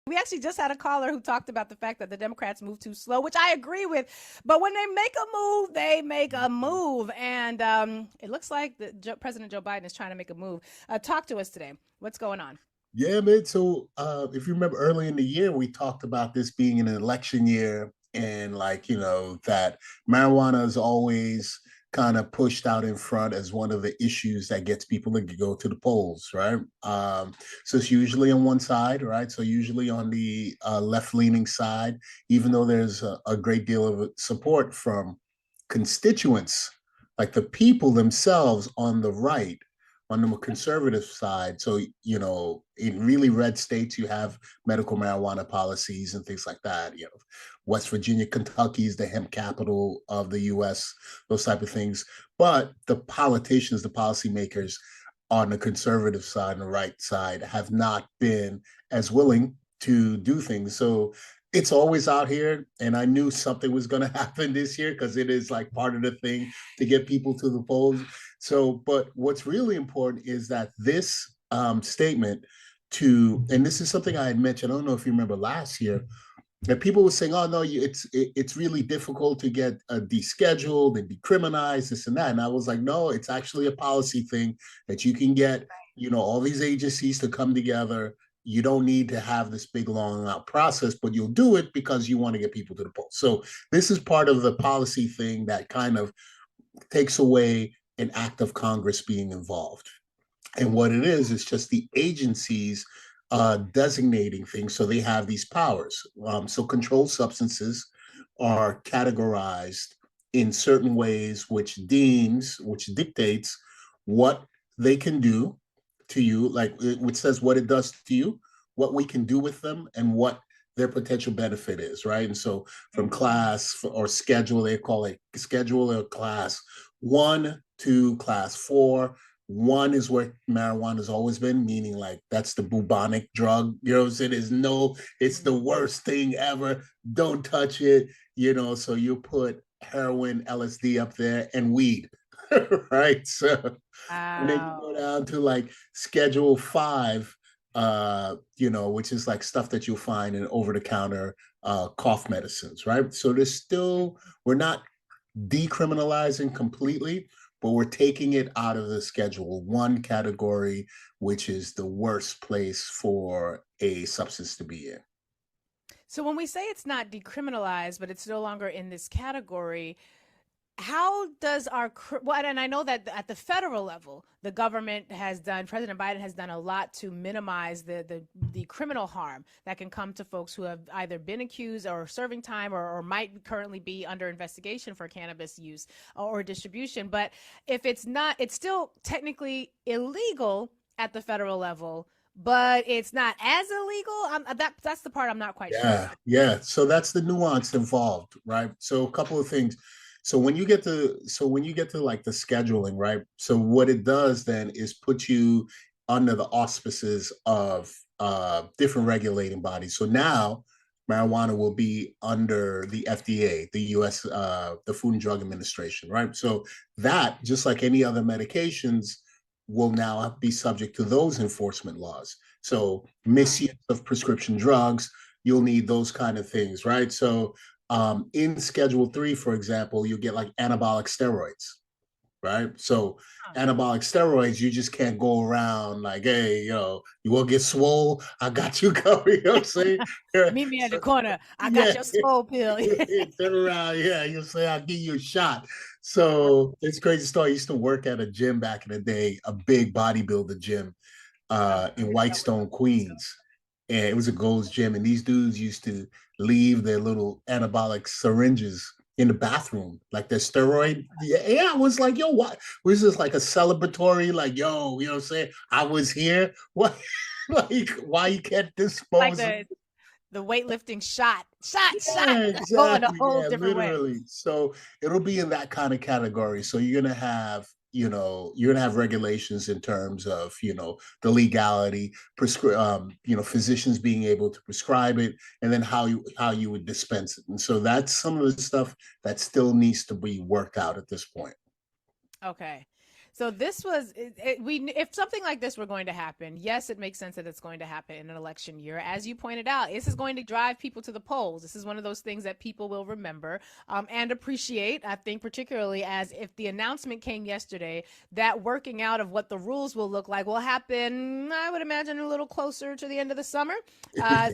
We actually just had a caller who talked about the fact that the Democrats move too slow, which I agree with. But when they make a move, they make a move. And it looks like President Joe Biden is trying to make a move. Talk to us today. What's going on? Yeah, man. So if you remember early in the year, we talked about this being an election year and that marijuana is always kind of pushed out in front as one of the issues that gets people to go to the polls, right? So it's usually on one side, right? So usually on the left-leaning side, even though there's a great deal of support from constituents, like the people themselves on the right, on the more conservative side. So, in really red states, you have medical marijuana policies and things like that. West Virginia, Kentucky is the hemp capital of the US, those type of things. But the politicians, the policymakers on the conservative side and the right side have not been as willing to do things. So it's always out here. And I knew something was going to happen this year because it is like part of the thing to get people to the polls. So, but what's really important is that this statement and this is something I had mentioned, I don't know if you remember last year, that people were saying, "Oh no, it's really difficult to get descheduled and decriminalized, this and that." And I was like, "No, it's actually a policy thing that you can get, all these agencies to come together. You don't need to have this big long out process, but you'll do it because you want to get people to the polls." So this is part of the policy thing that kind of takes away an act of Congress being involved. And what it is just the agencies designating things. So they have these powers. So controlled substances are categorized in certain ways, which dictates what they can do to you, like which says what it does to you, what we can do with them, and what their potential benefit is, right? And so from class or schedule, they call it schedule or class 1 to class 4. 1 is where marijuana has always been, meaning like that's the bubonic drug. It's the worst thing ever. Don't touch it. So you put heroin, LSD up there, and weed, right? So, and then you Wow. go down to like Schedule 5, which is like stuff that you'll find in over-the-counter cough medicines, right? So we're not decriminalizing completely, but we're taking it out of the Schedule 1 category, which is the worst place for a substance to be in. So when we say it's not decriminalized, but it's no longer in this category, how does well, and I know that at the federal level, President Biden has done a lot to minimize the criminal harm that can come to folks who have either been accused or serving time or might currently be under investigation for cannabis use or distribution. But if it's not, it's still technically illegal at the federal level, but it's not as illegal. That's the part I'm not quite sure Yeah, about. yeah. So that's the nuance involved, right? So a couple of things. So when you get to like the scheduling, right? So what it does then is put you under the auspices of different regulating bodies. So now marijuana will be under the FDA, the US, the Food and Drug Administration, right? So that, just like any other medications, will now be subject to those enforcement laws. So misuse of prescription drugs, you'll need those kind of things, right? So in Schedule 3, for example, you get like anabolic steroids, right? So anabolic steroids, you just can't go around like, hey, you want to get swole? I got you covered. You know what I'm saying? Meet me at the So, corner. I got yeah, your swole pill. turn around. Yeah, you'll say, I'll give you a shot. So it's crazy story. I used to work at a gym back in the day, a big bodybuilder gym in Whitestone, Queens. And it was a Gold's Gym. And these dudes used to leave their little anabolic syringes in the bathroom, like their steroid. Yeah, I was like, yo, what? Was this like a celebratory, like, yo, you know what I'm saying? I was here. What? Like, why you can't Like dispose of? the weightlifting shot, Yeah, going a exactly. whole Yeah, different way. literally. So it'll be in that kind of category. So you're gonna have regulations in terms of, the legality, physicians being able to prescribe it, and then how you would dispense it. And so that's some of the stuff that still needs to be worked out at this point. Okay. So this was if something like this were going to happen, yes, it makes sense that it's going to happen in an election year. As you pointed out, this is going to drive people to the polls. This is one of those things that people will remember and appreciate. I think particularly as if the announcement came yesterday, that working out of what the rules will look like will happen. I would imagine a little closer to the end of the summer.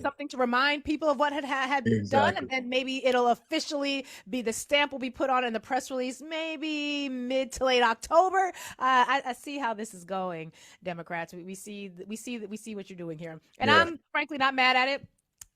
Something to remind people of what had done, and Exactly. then maybe it'll officially be the stamp will be put on in the press release, maybe mid to late October. I see how this is going, Democrats. We see what you're doing here, and Yeah. I'm frankly not mad at it.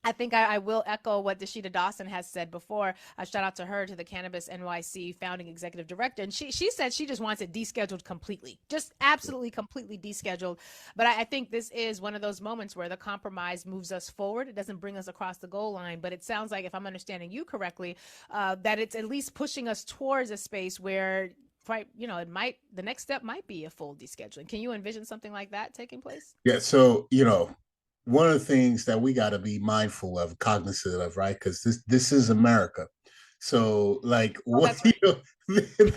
I think I will echo what Dashida Dawson has said before. A shout out to her, to the Cannabis NYC founding executive director. And she said she just wants it descheduled completely, just absolutely completely descheduled. But I think this is one of those moments where the compromise moves us forward. It doesn't bring us across the goal line, but it sounds like, if I'm understanding you correctly, that it's at least pushing us towards a space where the next step might be a full descheduling. Can you envision something like that taking place? Yeah. So, one of the things that we got to be mindful of, cognizant of, right? Because this is America. So, like, Oh, what that's right.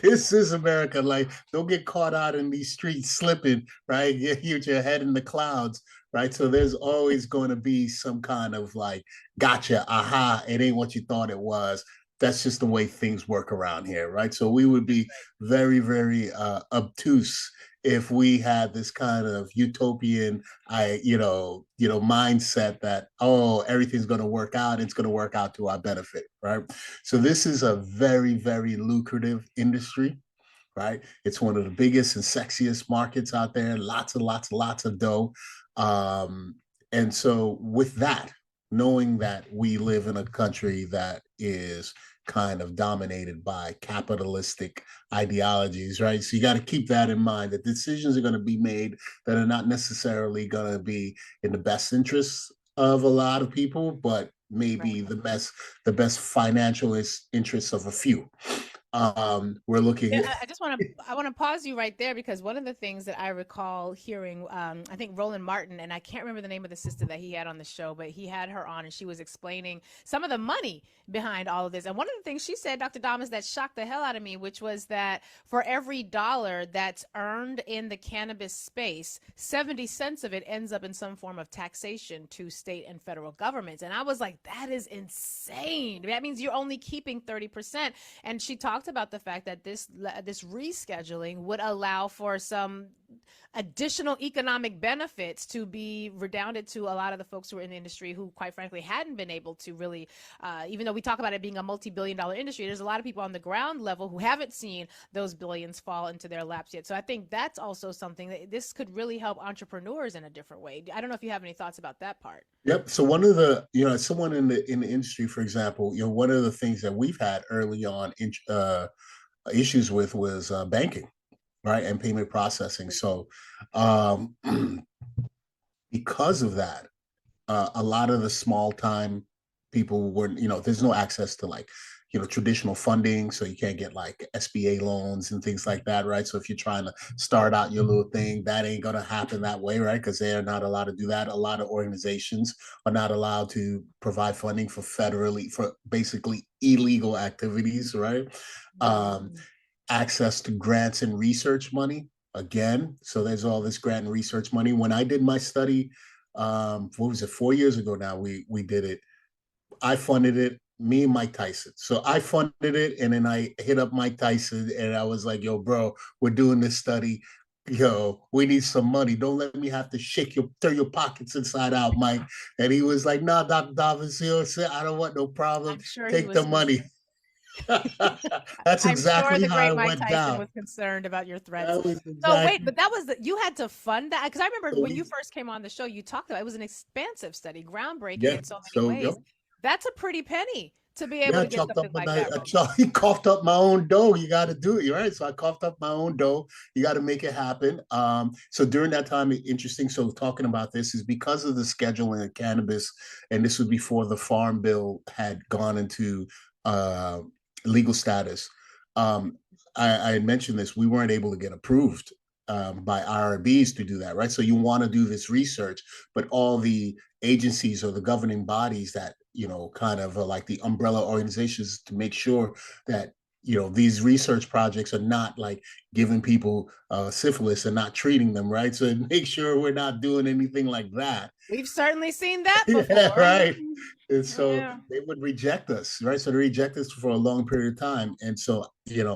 this is America. Like, don't get caught out in these streets slipping, right? Get your head in the clouds, right? So there's always going to be some kind of like, gotcha, aha, it ain't what you thought it was. That's just the way things work around here, right? So we would be very, very obtuse if we had this kind of utopian mindset that, oh, everything's going to work out, it's going to work out to our benefit, right? So this is a very, very lucrative industry, right? It's one of the biggest and sexiest markets out there. Lots of dough. um, and so with that, knowing that we live in a country that is kind of dominated by capitalistic ideologies, right? So you got to keep that in mind, that decisions are going to be made that are not necessarily going to be in the best interests of a lot of people, but Right. maybe the best financial interests of a few. We're looking Yeah, at, I want to pause you right there, because one of the things that I recall hearing, I think Roland Martin, and I can't remember the name of the sister that he had on the show, but he had her on and she was explaining some of the money behind all of this. And one of the things she said, Dr. Damas, that shocked the hell out of me, which was that for every dollar that's earned in the cannabis space, 70 cents of it ends up in some form of taxation to state and federal governments. And I was like, that is insane. That means you're only keeping 30%. And she talked about the fact that this rescheduling would allow for some additional economic benefits to be redounded to a lot of the folks who are in the industry who, quite frankly, hadn't been able to really, even though we talk about it being a multi-billion-dollar industry, there's a lot of people on the ground level who haven't seen those billions fall into their laps yet. So I think that's also something that this could really help entrepreneurs in a different way. I don't know if you have any thoughts about that part. yep. So one of the, someone in the industry, for example, one of the things that we've had early on issues with was banking, right, and payment processing. So um, because of that, a lot of the small time people weren't, there's no access to like, traditional funding. So you can't get like SBA loans and things like that, right? So if you're trying to start out your little thing, that ain't going to happen that way, right? Because they are not allowed to do that. A lot of organizations are not allowed to provide funding for basically illegal activities, right? Um, Mm. Access to grants and research money again. So there's all this grant and research money. When I did my study, what was it, 4 years ago now, we did it. I funded it, me and Mike Tyson. So I funded it, and then I hit up Mike Tyson and I was like, yo, bro, we're doing this study. Yo, we need some money. Don't let me have to turn your pockets inside out, Mike. And he was like, nah, Dr. Davis, I don't want no problem. I'm sure he Take the was money. concerned. That's I'm sure exactly the how great it Mike went Tyson down. was concerned about your threats. That was So wait, exactly. but you had to fund that, because I remember So when you first came on the show, you talked about it was an expansive study, groundbreaking yeah. in so many So yep. ways. That's a pretty penny to be able Yeah, I to get chalked up something my like that rolling. he coughed up my own dough. You got to do it, right? So I coughed up my own dough. You got to make it happen. So during that time, interesting. So talking about this is because of the scheduling of cannabis, and this was before the Farm Bill had gone into uh, legal status. Um, I had mentioned this. We weren't able to get approved by IRBs to do that, right? So you want to do this research, but all the agencies or the governing bodies that kind of like the umbrella organizations to make sure that these research projects are not like giving people syphilis and not treating them, right? So make sure we're not doing anything like that. We've certainly seen that Yeah, before. right. And so Yeah. they would reject us, right? So they reject us for a long period of time. And so,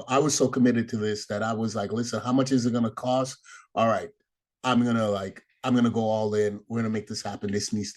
I was so committed to this that I was like, listen, how much is it going to cost? All right, I'm gonna go all in. We're gonna make this happen. This needs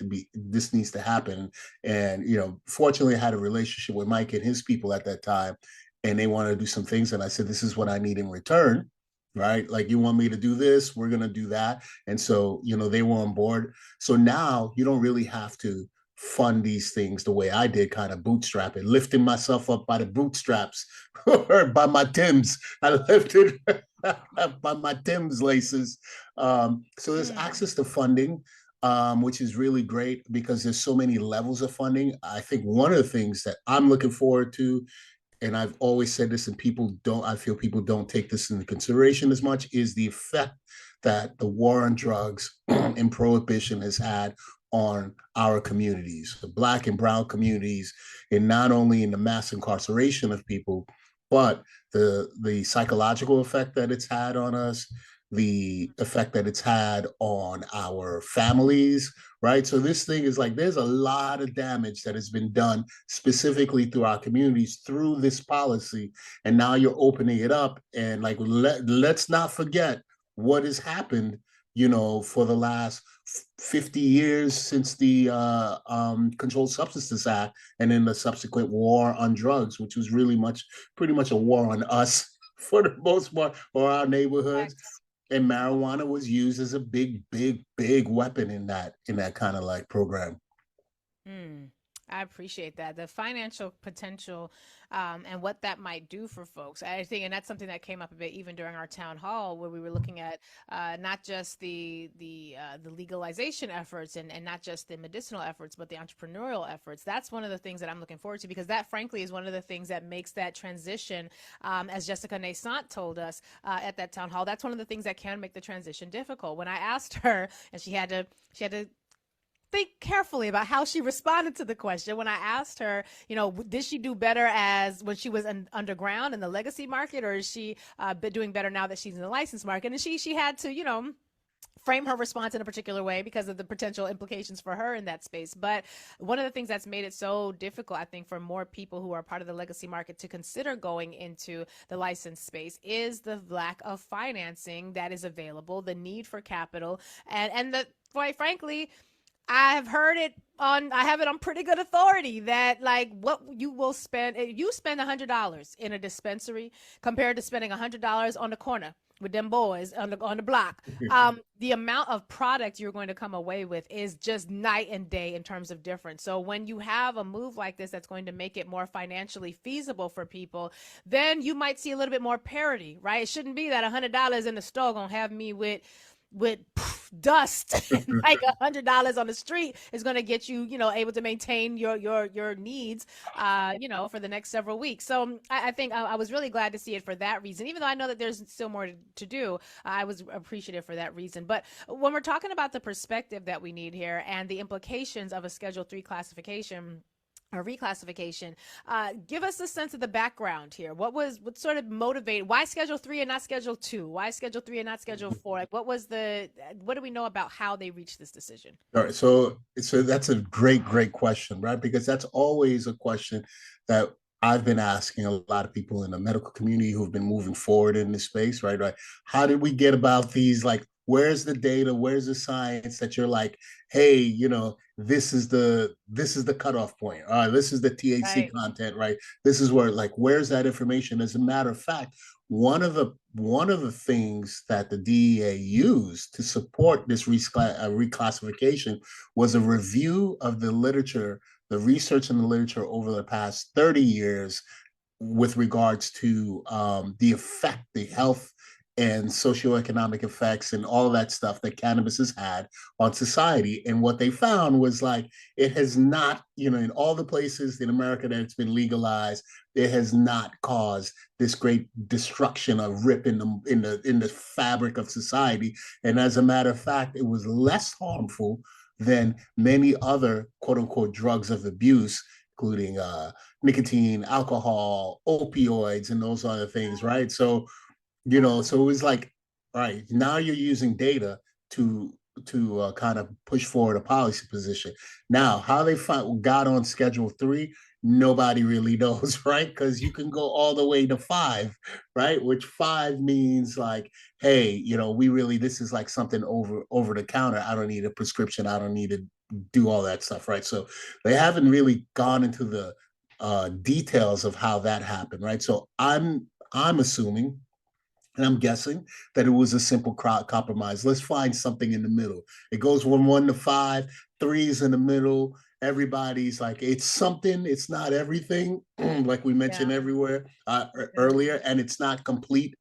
to happen. And fortunately, I had a relationship with Mike and his people at that time, and they wanted to do some things. And I said, this is what I need in return, right? Like, you want me to do this, we're gonna do that. And so, they were on board. So now you don't really have to fund these things the way I did, kind of bootstrapping, lifting myself up by the bootstraps or by my Timbs. I lifted by my Timbs laces. So there's Mm. access to funding, which is really great because there's so many levels of funding. I think one of the things that I'm looking forward to, and I've always said this, and I feel people don't take this into consideration as much, is the effect that the war on drugs and prohibition has had on our communities, the Black and brown communities, and not only in the mass incarceration of people, but the psychological effect that it's had on us, the effect that it's had on our families, right? So this thing is like, there's a lot of damage that has been done specifically through our communities through this policy. And now you're opening it up. And like, let's not forget what has happened, for the last 50 years since the Controlled Substances Act, and then the subsequent war on drugs, which was pretty much a war on us for the most part, or our neighborhoods. Yes. And marijuana was used as a big, big, big weapon in that kind of like program. Mm, I appreciate that. The financial potential and what that might do for folks. I think, and that's something that came up a bit even during our town hall, where we were looking at not just the legalization efforts and not just the medicinal efforts, but the entrepreneurial efforts. That's one of the things that I'm looking forward to, because that, frankly, is one of the things that makes that transition, as Jessica Naissant told us at that town hall. That's one of the things that can make the transition difficult. When I asked her, and she had to think carefully about how she responded to the question. When I asked her, did she do better as when she was underground in the legacy market, or is she doing better now that she's in the license market? And she had to, frame her response in a particular way because of the potential implications for her in that space. But one of the things that's made it so difficult, I think, for more people who are part of the legacy market to consider going into the licensed space is the lack of financing that is available, the need for capital, and the, quite frankly, I have it on pretty good authority that, like, what you will spend, if you spend $100 in a dispensary compared to spending $100 on the corner with them boys on the block, the amount of product you're going to come away with is just night and day in terms of difference. So when you have a move like this that's going to make it more financially feasible for people, then you might see a little bit more parity, right? It shouldn't be that $100 in the store gonna have me with dust. Like $100 on the street is going to get you, able to maintain your needs, for the next several weeks. So I think I was really glad to see it for that reason. Even though I know that there's still more to do, I was appreciative for that reason. But when we're talking about the perspective that we need here and the implications of a Schedule 3 classification or reclassification, give us a sense of the background here. What sort of motivated, why Schedule 3 and not Schedule 2? Why Schedule 3 and not Schedule 4? Like, what do we know about how they reached this decision? All right, so that's a great, great question, right? Because that's always a question that I've been asking a lot of people in the medical community who've been moving forward in this space, right? Right. How did we get about these? Like, where's the data? Where's the science that you're like, hey, this is the cutoff point. This is the THC Right. content, right? This is where, like, where's that information? As a matter of fact, one of the things that the DEA used to support this reclassification was a review of the literature, the research in the literature over the past 30 years with regards to the effect, the health and socioeconomic effects and all of that stuff that cannabis has had on society. And what they found was, like, it has not, in all the places in America that it's been legalized, it has not caused this great destruction of rip in the fabric of society. And as a matter of fact, it was less harmful than many other quote unquote drugs of abuse, including nicotine, alcohol, opioids, and those other things, right? So, Wow. so it was like, all right, now you're using data to kind of push forward a policy position. Now, how they got on Schedule 3, nobody really knows, right? Because you can go all the way to 5, right? Which 5 means like, hey, we really, this is like something over the counter. I don't need a prescription. I don't need to do all that stuff, right? So they haven't really gone into the details of how that happened, right? So I'm assuming, and I'm guessing that it was a simple compromise. Let's find something in the middle. It goes from 1 to 5, 3's in the middle. Everybody's like, it's something, it's not everything, like we mentioned Yeah. everywhere Yeah. earlier, and it's not complete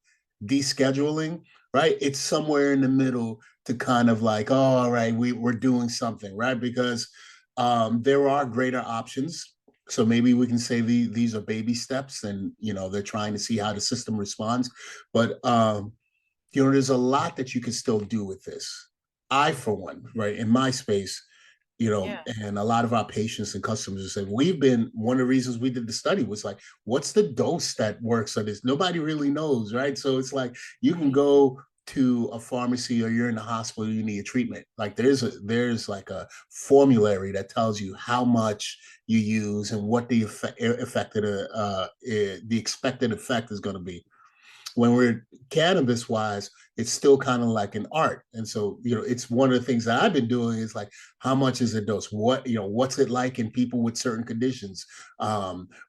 descheduling, right? It's somewhere in the middle to kind of like, oh, all right, we're doing something, right? Because there are greater options. So maybe we can say these are baby steps, and they're trying to see how the system responds. But there's a lot that you can still do with this. I, for one, right, in my space, Yeah. and a lot of our patients and customers have said, one of the reasons we did the study was like, what's the dose that works on this? Nobody really knows, right? So it's like you can Right. go to a pharmacy, or you're in the hospital, you need a treatment. Like there's like a formulary that tells you how much you use and what the the expected effect is going to be. When we're cannabis wise, it's still kind of like an art. And so, it's one of the things that I've been doing is like, how much is a dose? What's it like in people with certain conditions?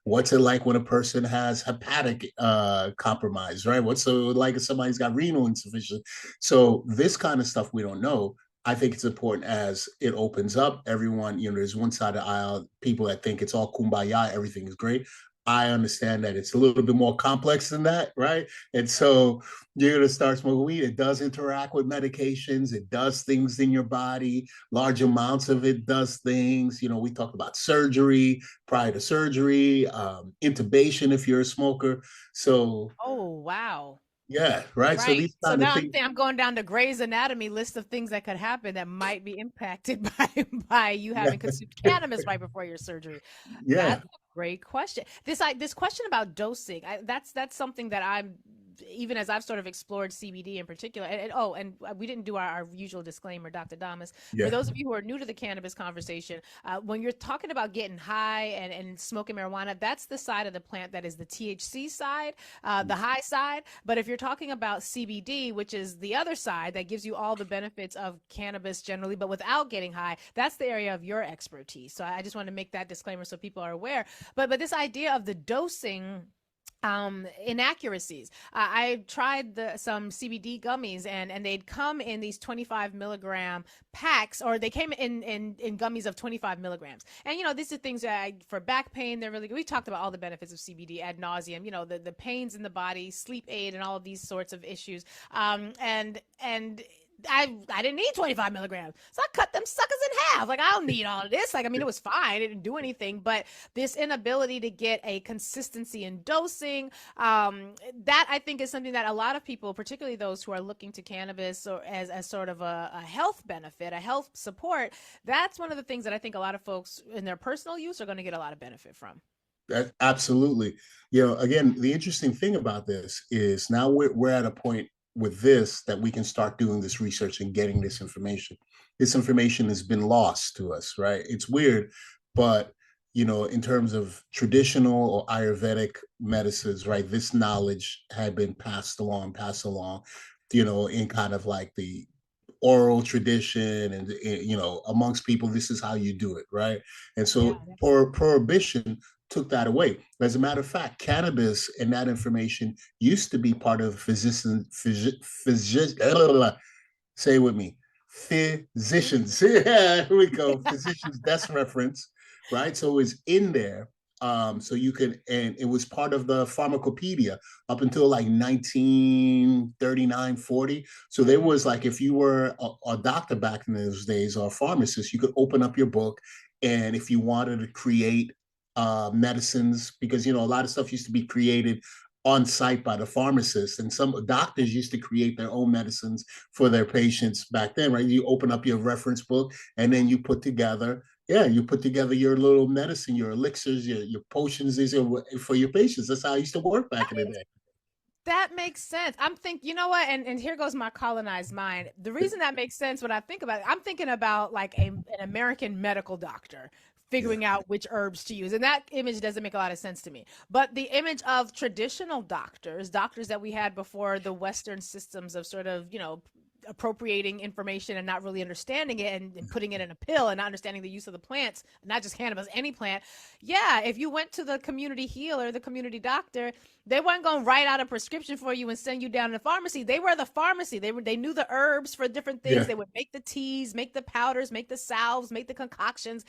What's it like when a person has hepatic compromise, right? What's it like if somebody's got renal insufficiency? So this kind of stuff we don't know. I think it's important as it opens up. Everyone, there's one side of the aisle, people that think it's all kumbaya, everything is great. I understand that it's a little bit more complex than that, right? And so you're going to start smoking weed. It does interact with medications. It does things in your body. Large amounts of it does things. We talked about surgery, prior to surgery, intubation if you're a smoker. So Oh, wow. yeah, right. So Right. these So kind of now things. I'm going down the Grey's Anatomy list of things that could happen that might be impacted by you Yeah, having consumed cannabis right before your surgery. yeah, That's a great question. This question about dosing, that's something that I'm, even as I've sort of explored CBD in particular. And we didn't do our usual disclaimer, Dr. Damas. For yeah. those of you who are new to the cannabis conversation, when you're talking about getting high and smoking marijuana, that's the side of the plant that is the THC side, the high side. But if you're talking about CBD, which is the other side that gives you all the benefits of cannabis generally, but without getting high, that's the area of your expertise. So I just want to make that disclaimer so people are aware. But this idea of the dosing inaccuracies. I tried some CBD gummies, and they'd come in these 25 milligram packs, or they came in gummies of 25 milligrams. And these are things that for back pain, they're really good. We talked about all the benefits of CBD ad nauseum. The pains in the body, sleep aid, and all of these sorts of issues. And I didn't need 25 milligrams. So I cut them suckers in half. Like, I don't need all of this. Like, I mean, it was fine. It didn't do anything. But this inability to get a consistency in dosing, that I think is something that a lot of people, particularly those who are looking to cannabis or as sort of a health benefit, a health support, that's one of the things that I think a lot of folks in their personal use are going to get a lot of benefit from. Absolutely. Again, the interesting thing about this is now we're at a point with this that we can start doing this research and getting this information. This information has been lost to us, right? It's weird, but in terms of traditional or Ayurvedic medicines, right, this knowledge had been passed along, in kind of like the oral tradition, and amongst people, this is how you do it, right? And Yeah, so prohibition took that away. As a matter of fact, cannabis and that information used to be part of say it with me, physicians. Yeah, here we go. Physicians' desk reference, right? So it's in there. So you could, and it was part of the pharmacopoeia up until like 1939, 40. So there was like, if you were a doctor back in those days or a pharmacist, you could open up your book. And if you wanted to create medicines, because, a lot of stuff used to be created on site by the pharmacist, and some doctors used to create their own medicines for their patients back then, right? You open up your reference book and then you put together Yeah, you put together your little medicine, your elixirs, your potions, these are for your patients. That's how I used to work back in the day. That makes sense. I'm thinking, you know what? And here goes my colonized mind. The reason that makes sense when I think about it, I'm thinking about like an American medical doctor Yeah. figuring out which herbs to use. And that image doesn't make a lot of sense to me. But the image of traditional doctors, doctors that we had before the Western systems of sort of, appropriating information and not really understanding it and putting it in a pill and not understanding the use of the plants, not just cannabis, any plant. Yeah, if you went to the community healer, the community doctor, they weren't going to write out a prescription for you and send you down to the pharmacy. They were the pharmacy. They knew the herbs for different things. Yeah. They would make the teas, make the powders, make the salves, make the concoctions,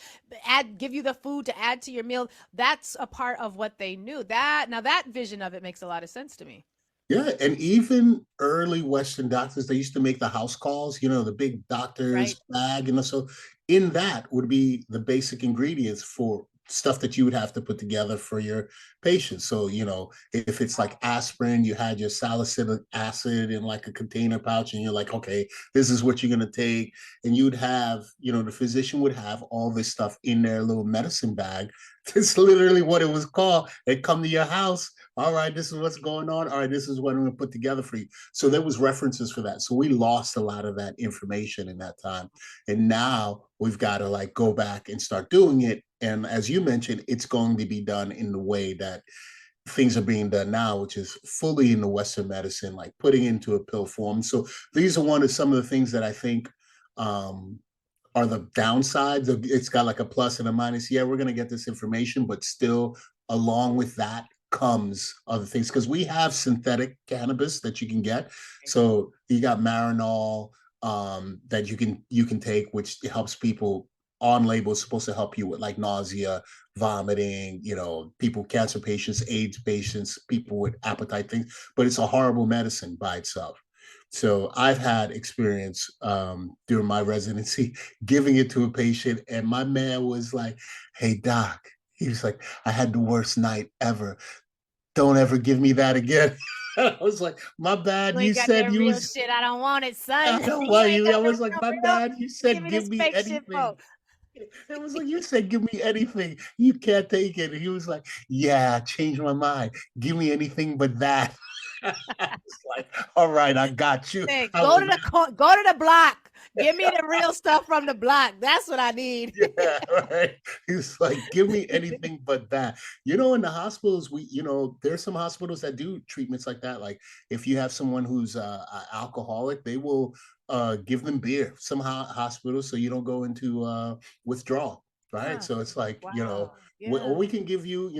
give you the food to add to your meal. That's a part of what they knew. That vision of it makes a lot of sense to me. Yeah, and even early Western doctors, they used to make the house calls, the big Right. doctor's bag, so in that would be the basic ingredients for stuff that you would have to put together for your patients. So, if it's like aspirin, you had your salicylic acid in like a container pouch, and you're like, okay, this is what you're going to take. And you'd have, the physician would have all this stuff in their little medicine bag. It's literally what it was called. They'd come to your house. All right, this is what's going on. All right, this is what I'm going to put together for you. So there was references for that. So we lost a lot of that information in that time. And now we've got to like go back and start doing it. And as you mentioned, it's going to be done in the way that things are being done now, which is fully in the Western medicine, like putting into a pill form. So these are some of the things that I think are the downsides. It's got like a plus and a minus. Yeah, we're going to get this information, but still, along with that comes other things, because we have synthetic cannabis that you can get. So you got Marinol that you can take, which helps people on label. It's supposed to help you with like nausea, vomiting, people, cancer patients, AIDS patients, people with appetite things, but it's a horrible medicine by itself. So I've had experience during my residency giving it to a patient, and my man was like, "Hey doc," he was like, "I had the worst night ever. Don't ever give me that again." I was like, "My You bad. You ain't got said that you real was." shit. I don't want it, I son. don't You want ain't you. I got the was like, real, "My real. bad. You Give said me give this me fake shit, anything." folks. It was like, "You said give me anything. You can't take it." And he was like, "Yeah, I changed my mind. Give me anything but that." It's like, "All right, I got you." Hey, I was go to the block. Give me the real stuff from the block. That's what I need. Yeah, right. He's like, "Give me anything but that." In the hospitals, there's some hospitals that do treatments like that. Like if you have someone who's alcoholic, they will give them beer. Some hospitals, so you don't go into withdrawal, right? Huh. So it's like, Wow. or Yeah. we can give you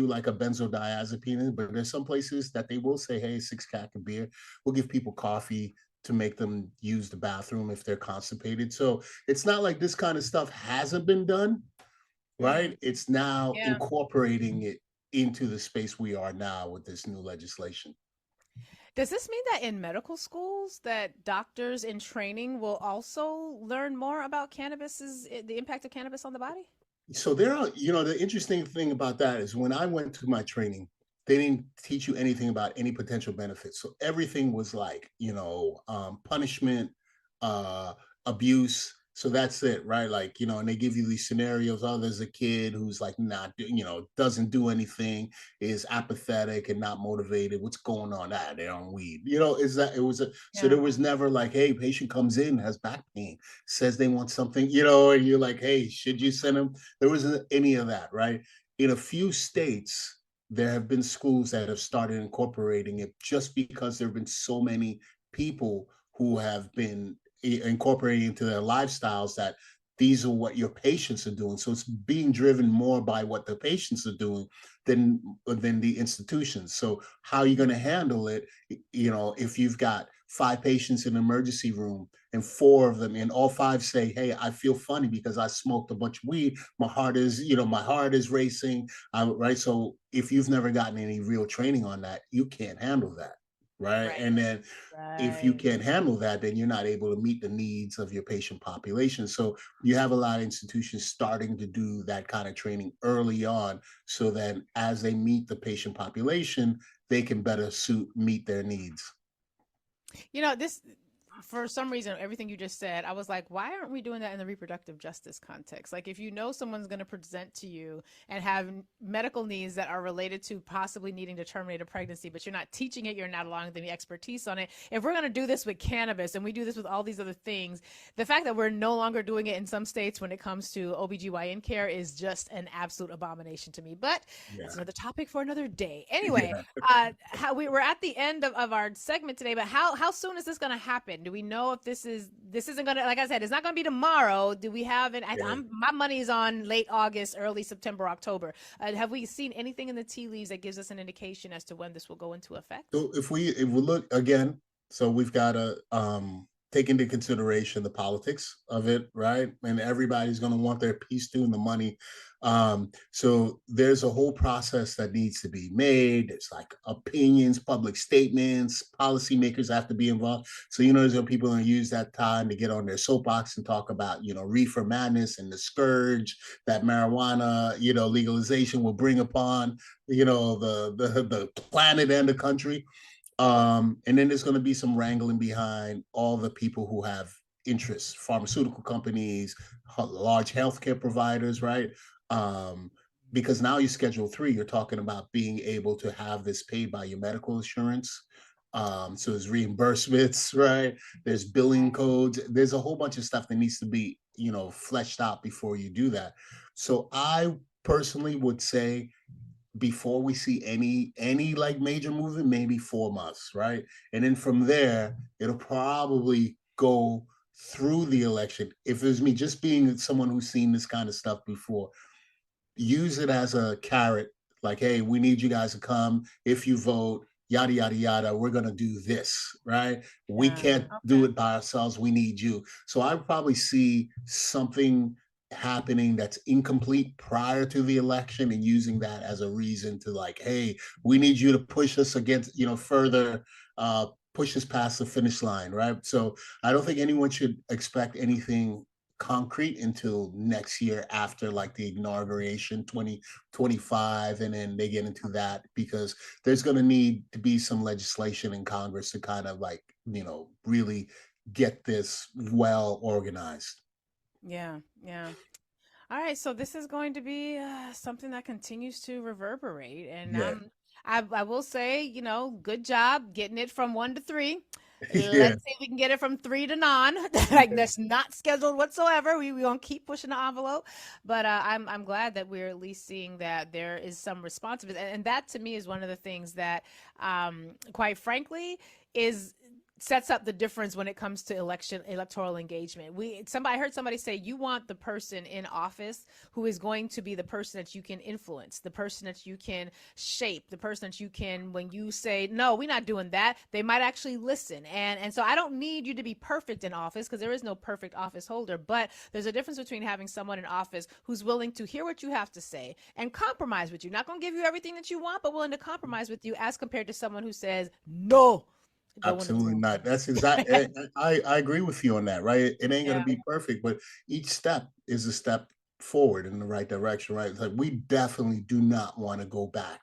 like a benzodiazepine, but there's some places that they will say, "Hey, 6 pack of beer." We'll give people coffee to make them use the bathroom if they're constipated. So it's not like this kind of stuff hasn't been done, Mm, right? It's now yeah. incorporating it into the space we are now with this new legislation. Does this mean that in medical schools that doctors in training will also learn more about the impact of cannabis on the body? So the interesting thing about that is when I went to my training, they didn't teach you anything about any potential benefits. So everything was like, punishment, uh, abuse. So that's it, right? Like, and they give you these scenarios. Oh, there's a kid who's like not, doesn't do anything, is apathetic and not motivated. What's going on? They're on weed. Is that it was so Yeah. there was never like, hey, patient comes in, has back pain, says they want something, and you're like, hey, should you send them? There wasn't any of that, right? In a few states, there have been schools that have started incorporating it just because there have been so many people who have been incorporating into their lifestyles that these are what your patients are doing. So it's being driven more by what the patients are doing than the institutions. So how are you going to handle it? If you've got 5 patients in the emergency room and 4 of them and all 5 say, "Hey, I feel funny because I smoked a bunch of weed. My heart is racing." Right. So if you've never gotten any real training on that, you can't handle that. Right. Right. And then if you Right. can't handle that, then you're not able to meet the needs of your patient population. So you have a lot of institutions starting to do that kind of training early on, so that as they meet the patient population, they can better meet their needs. This for some reason, everything you just said, I was like, why aren't we doing that in the reproductive justice context? Like, if you know someone's going to present to you and have medical needs that are related to possibly needing to terminate a pregnancy, but you're not teaching it, you're not allowing them the expertise on it. If we're going to do this with cannabis and we do this with all these other things, the fact that we're no longer doing it in some states when it comes to OBGYN care is just an absolute abomination to me. But that's Yeah. another topic for another day. Anyway, Yeah. how we're at the end of our segment today, but how soon is this going to happen? Do we know if this isn't going to, like I said, it's not going to be tomorrow? Do we have it? Yeah. My money is on late August, early September, October. Have we seen anything in the tea leaves that gives us an indication as to when this will go into effect? So if we look again, so we've got to take into consideration the politics of it, right? And everybody's going to want their piece too, and the money. So there's a whole process that needs to be made. It's like opinions, public statements, policymakers have to be involved. So there's people going to use that time to get on their soapbox and talk about reefer madness and the scourge that marijuana legalization will bring upon the planet and the country. And then there's going to be some wrangling behind all the people who have interests, pharmaceutical companies, large healthcare providers, right? Um, because now you Schedule 3, you're talking about being able to have this paid by your medical insurance. So there's reimbursements, right? There's billing codes. There's a whole bunch of stuff that needs to be, fleshed out before you do that. So I personally would say before we see any like major movement, maybe 4 months, right? And then from there, it'll probably go through the election. If it's me, just being someone who's seen this kind of stuff before, use it as a carrot, like, hey, we need you guys to come. If you vote, yada yada yada, we're gonna do this, right? We Yeah. can't do Okay. it by ourselves. We need you. So I probably see something happening that's incomplete prior to the election and using that as a reason to, like, hey, we need you to push us against, further push us past the finish line, right? So I don't think anyone should expect anything concrete until next year after like the inauguration 2025, and then they get into that, because there's going to need to be some legislation in Congress to kind of like really get this well organized. Yeah. Yeah. All right, so this is going to be something that continues to reverberate, and Yeah. I will say, good job getting it from 1 to 3. Yeah. Let's see if we can get it from 3 to 9. Like that's not scheduled whatsoever. We gonna keep pushing the envelope, but I'm glad that we're at least seeing that there is some responsiveness, and that to me is one of the things that, quite frankly, is sets up the difference when it comes to electoral engagement. I heard somebody say you want the person in office who is going to be the person that you can influence, the person that you can shape, the person that you can, when you say no, we're not doing that, they might actually listen. And so I don't need you to be perfect in office, because there is no perfect office holder, but there's a difference between having someone in office who's willing to hear what you have to say and compromise with you. Not going to give you everything that you want, but willing to compromise with you, as compared to someone who says no, go in the Absolutely room. not. That's exactly. I agree with you on that. Right. It ain't gonna Yeah. be perfect, but each step is a step forward in the right direction. Right. It's like we definitely do not want to go back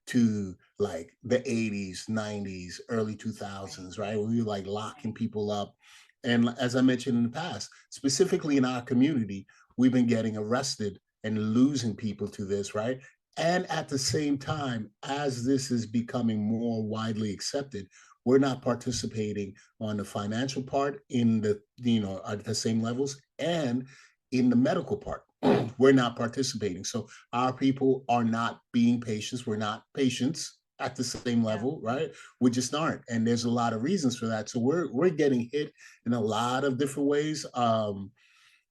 to like the 80s, 90s, early 2000s. Right. We were like locking people up, and as I mentioned in the past, specifically in our community, we've been getting arrested and losing people to this. Right. And at the same time, as this is becoming more widely accepted, we're not participating on the financial part in the at the same levels, and in the medical part we're not participating. So our people are not being patients. We're not patients at the same Yeah. level, right? We just aren't, and there's a lot of reasons for that. So we're getting hit in a lot of different ways.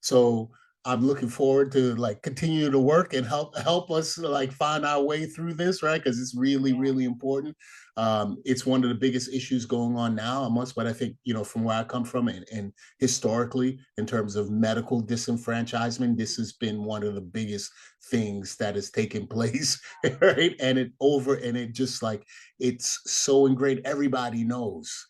So I'm looking forward to like continue to work and help us like find our way through this, right? Because it's really, Yeah. really important. It's one of the biggest issues going on now amongst, but I think, from where I come from, and historically, in terms of medical disenfranchisement, this has been one of the biggest things that has taken place, right? And it just like, it's so ingrained. Everybody knows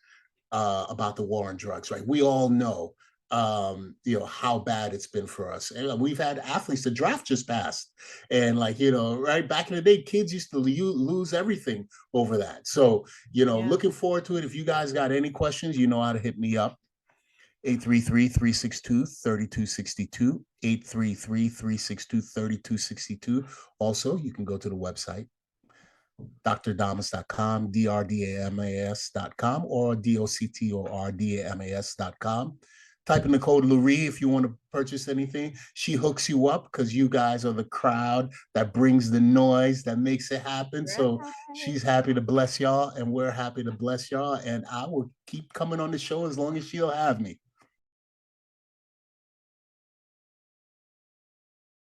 about the war on drugs, right? We all know, how bad it's been for us. And we've had athletes, the draft just passed. And like, right back in the day, kids used to lose everything over that. So, Yeah. looking forward to it. If you guys got any questions, you know how to hit me up. 833-362-3262, 833-362-3262. Also, you can go to the website, drdamas.com, drdamas.com, or doctordamas.com. Type in the code Lurie if you want to purchase anything. She hooks you up because you guys are the crowd that brings the noise, that makes it happen. So she's happy to bless y'all, and we're happy to bless y'all. And I will keep coming on the show as long as she'll have me.